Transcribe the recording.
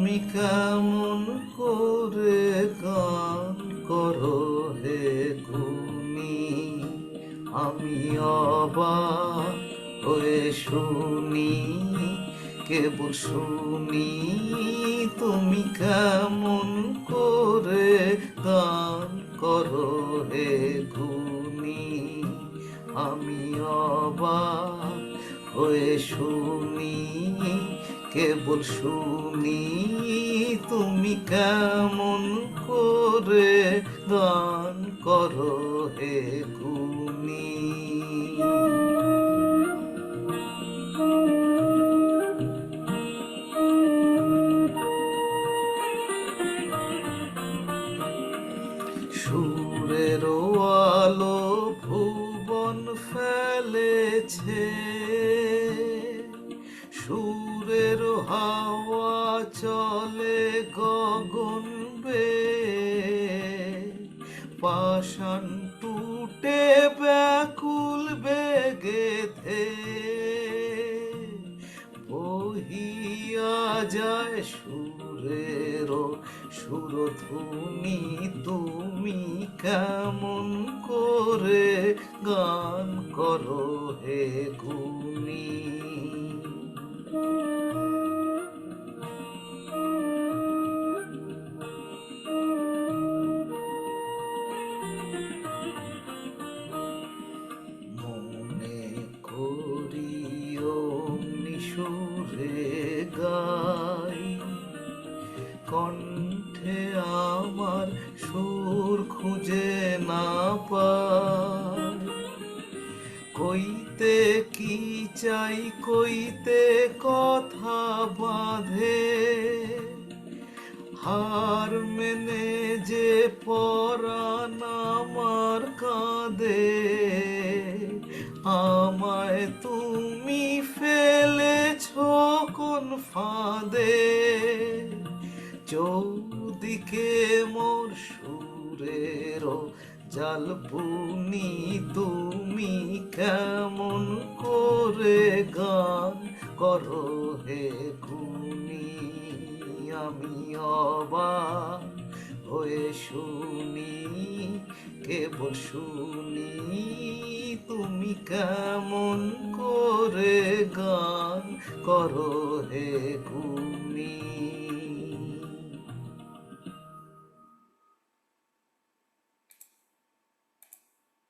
তুমি কেমন করে গান করো হে গুণী, আমি অবাক হয়ে শুনি, কেবল শুনি তুমি কেমন করে গান করো হে গুণী, আমি অবাক হয়ে শুনি, কেবল শুনি তুমি কেমন করে গান করো হে গুণী। সুরের আলো ভুবন ফেলেছে, সুরের হাওয়া চলে গগন বেয়ে, পাষাণ টুটে ব্যাকুল বেগেতে বহিয়া যায় সুরের সুরধুনি, তুমি কেমন করে গান করো হে গুণী। মনে করি অমনি সুরে গাই, কণ্ঠে আমার সুর খুঁজে না পাই, কইতে কি চাই কইতে কথা বাঁধে, হার মেনে যে পরাণ আমার কাঁদে, আমায় তুমি ফেলেছ কোন ফাঁদে, চৌদিকে মোর সুরের জাল বুনি, তুমি কেমন করে গান করো হে গুণী, আমি অবাক হয়ে শুনি, কেবল শুনি তুমি কেমন করে গান করো হে গুণী।